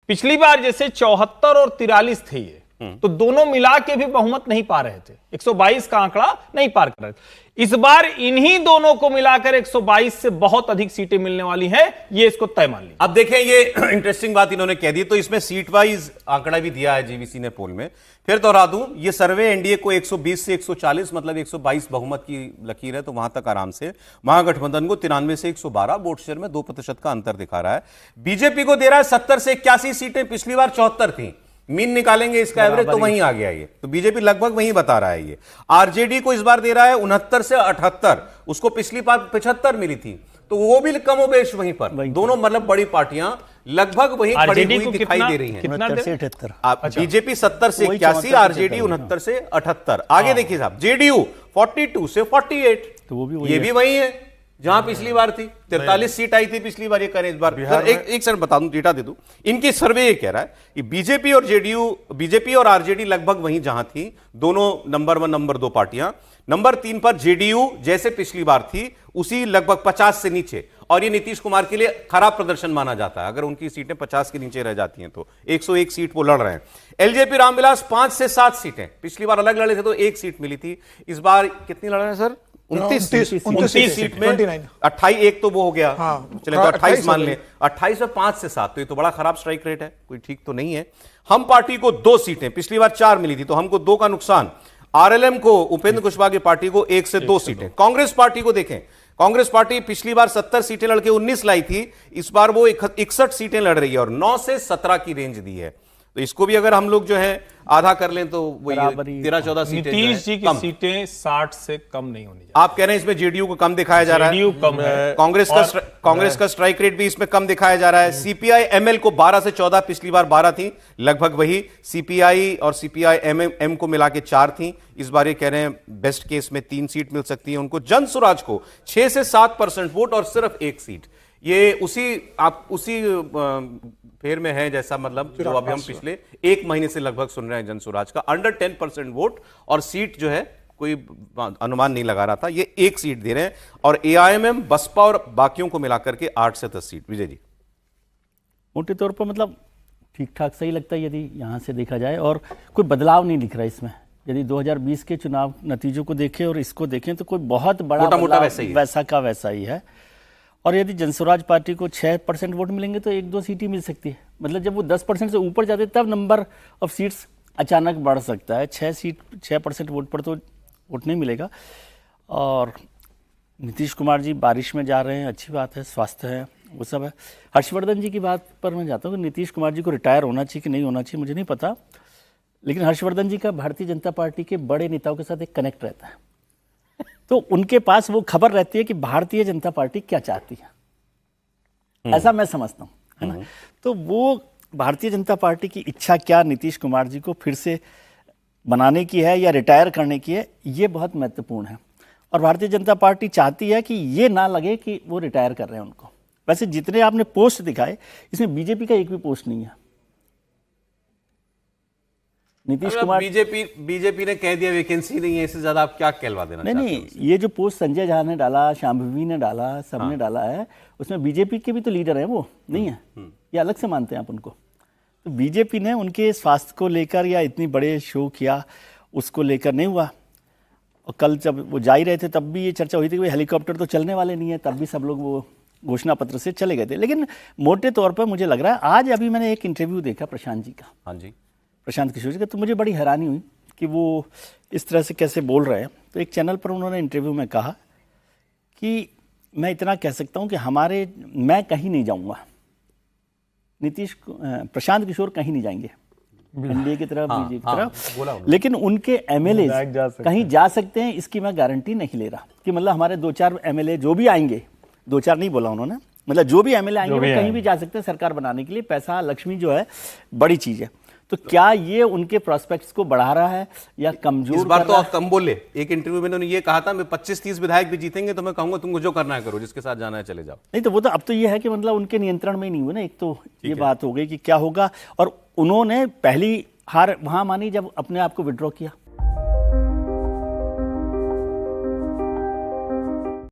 पिछली बार जैसे 74 और 43 थे ये, तो दोनों मिला के भी बहुमत नहीं पा रहे थे, 122 का आंकड़ा नहीं पार कर रहे थे। इस बार इन्हीं दोनों को मिलाकर 122 से बहुत अधिक सीटें मिलने वाली हैं, ये इसको तय मान लीजिए। अब देखें, ये इंटरेस्टिंग बात इन्होंने कह दी, तो इसमें सीट वाइज आंकड़ा भी दिया है जीवीसी ने पोल में। फिर दोहरा दूं, ये सर्वे एनडीए को 120 से 140 मतलब 122 बहुमत की लकीर है, तो वहां तक आराम से। महागठबंधन को 93 से 112, वोट शेयर में 2% का अंतर दिखा रहा है। बीजेपी को दे रहा है 70 से 81 सीटें, पिछली बार 74 थी। मीन निकालेंगे इसका एवरेज तो वहीं आ गया ये, तो बीजेपी लगभग वहीं बता रहा है ये। आरजेडी को इस बार दे रहा है 69 से 78, उसको पिछली बार 75 मिली थी, तो वो भी कमोबेश वहीं पर। दोनों मतलब बड़ी पार्टियां लगभग वहीं खड़ी हुई दिखाई दे रही हैं। 69 से 78, बीजेपी 70 से 81, आरजेडी 69 से 78। आगे देखिए साहब, जेडीयू 42 से 48, तो वो भी ये भी वही है जहां पिछली बार थी। 43 सीट आई थी पिछली बार, ये करें इस बार। एक सर बता दूं, डेटा दे दूं, इनकी सर्वे ये कह रहा है कि बीजेपी और आरजेडी लगभग वहीं जहां थी, दोनों नंबर 1 नंबर 2 पार्टियां। नंबर 3 पर जेडीयू जैसे पिछली बार थी उसी लगभग 50 से नीचे, और ये नीतीश कुमार के लिए खराब प्रदर्शन माना जाता है अगर उनकी सीटें 50 के नीचे रह जाती हैं, तो 101 सीट वो लड़ रहे हैं। एलजेपी रामविलास 5 से 7 सीटें, पिछली बार अलग लड़े थे तो 1 सीट मिली थी, इस बार कितनी लड़ रहे हैं सर? 29 सीट में 28, एक तो वो हो गया, चले तो 28 मान लें, 28 में 5 से 7, तो ये तो बड़ा खराब स्ट्राइक रेट है, कोई ठीक तो नहीं है। हम पार्टी को 2 सीटें, पिछली बार 4 मिली थी, तो हमको 2 का नुकसान। आरएलएम को, उपेंद्र कुशवाहा की पार्टी को 1 से 2 सीटें। कांग्रेस पार्टी को देखें, कांग्रेस पार्टी पिछली बार 70 सीटें लड़के 19 लाई थी, इस बार वो 61 सीटें लड़ रही है और 9 से 17 की रेंज दी है, तो इसको भी अगर हम लोग जो है आधा कर लें तो वो 13-14 सीटें। नीतीश जी की सीटें 60 से कम नहीं होनी चाहिए। आप कह रहे हैं इसमें जेडीयू को कम दिखाया जा रहा है, जेडीयू कम है, कांग्रेस का स्ट्राइक रेट भी इसमें कम दिखाया जा रहा है। सीपीआई एमएल को 12 से 14, पिछली बार 12 थी, लगभग वही। सीपीआई और सीपीआई एम को मिला के 4 थी, इस बार ये कह रहे हैं बेस्ट केस में 3 सीट मिल सकती है उनको। जन स्वराज को 6 से 7% वोट और सिर्फ 1 सीट, ये उसी फेर में है जैसा मतलब जो अभी हम पिछले 1 महीने से लगभग सुन रहे हैं जन स्वराज का। अंडर 10% वोट और सीट जो है कोई अनुमान नहीं लगा रहा था, ये 1 सीट दे रहे हैं। और एआईएमएम, बसपा और बाकियों को मिलाकर के 8 से 10 सीट। विजय जी, मोटे तौर पर मतलब ठीक ठाक सही लगता है यदि यहाँ से देखा जाए, और कोई बदलाव नहीं दिख रहा इसमें। यदि 2020 के चुनाव नतीजों को देखें और इसको देखें तो कोई बहुत बड़ा मोटा वैसा का वैसा ही है। और यदि जनस्वराज पार्टी को 6% वोट मिलेंगे तो 1-2 सीट ही मिल सकती है। मतलब जब वो 10% से ऊपर जाते तब नंबर ऑफ सीट्स अचानक बढ़ सकता है। 6% वोट पर तो वोट नहीं मिलेगा। और नीतीश कुमार जी बारिश में जा रहे हैं, अच्छी बात है, स्वास्थ्य है, वो सब है। हर्षवर्धन जी की बात पर मैं जाता हूँ कि नीतीश कुमार जी को रिटायर होना चाहिए कि नहीं होना चाहिए मुझे नहीं पता, लेकिन हर्षवर्धन जी का भारतीय जनता पार्टी के बड़े नेताओं के साथ एक कनेक्ट रहता है, तो उनके पास वो खबर रहती है कि भारतीय जनता पार्टी क्या चाहती है, ऐसा मैं समझता हूँ, है ना। तो वो भारतीय जनता पार्टी की इच्छा क्या नीतीश कुमार जी को फिर से बनाने की है या रिटायर करने की है, ये बहुत महत्वपूर्ण है। और भारतीय जनता पार्टी चाहती है कि ये ना लगे कि वो रिटायर कर रहे हैं उनको। वैसे जितने आपने पोस्ट दिखाए इसमें बीजेपी का एक भी पोस्ट नहीं है। नीतीश कुमार, बीजेपी ने कह दिया वैकेंसी नहीं है, इससे ज्यादा आप क्या कहलवा देना चाहते हैं? नहीं, ये जो पोस्ट संजय झा ने डाला, शांभवी ने डाला, सबने डाला है, उसमें बीजेपी के भी तो लीडर हैं, वो नहीं है, ये अलग से मानते हैं आप उनको। तो बीजेपी ने उनके स्वास्थ्य को लेकर या इतनी बड़े शो किया उसको लेकर नहीं हुआ। और कल जब वो जा ही रहे थे तब भी ये चर्चा हुई थी कि हेलीकॉप्टर तो चलने वाले नहीं है, तब भी सब लोग वो घोषणा पत्र से चले गए थे। लेकिन मोटे तौर पर मुझे लग रहा है, आज अभी मैंने एक इंटरव्यू देखा प्रशांत जी का, हाँ जी, प्रशांत किशोर जी का, तो मुझे बड़ी हैरानी हुई कि वो इस तरह से कैसे बोल रहे हैं। तो एक चैनल पर उन्होंने इंटरव्यू में कहा कि मैं इतना कह सकता हूं कि मैं कहीं नहीं जाऊंगा, प्रशांत किशोर कहीं नहीं जाएंगे एनडीए की तरफ, बीजेपी की तरफ, लेकिन उनके एमएलए कहीं जा सकते हैं, इसकी मैं गारंटी नहीं ले रहा। कि मतलब हमारे 2-4 एमएलए जो भी आएंगे, 2-4 नहीं बोला उन्होंने, मतलब जो भी एमएलए आएंगे वो कहीं भी जा सकते हैं सरकार बनाने के लिए। पैसा लक्ष्मी जो है बड़ी चीज है। तो क्या ये उनके प्रोस्पेक्ट्स को बढ़ा रहा है या कमजोर? इस बार तो आप कम बोले। एक इंटरव्यू में उन्होंने ये कहा था, मैं 25-30 विधायक भी जीतेंगे तो मैं कहूंगा तुमको जो करना है करो, जिसके साथ जाना है चले जाओ। नहीं तो वो तो अब तो ये है कि मतलब उनके नियंत्रण में ही नहीं हुआ ना। एक तो ये बात हो गई कि क्या होगा। और उन्होंने पहली हार वहां मानी जब अपने आप को विड्रॉ किया।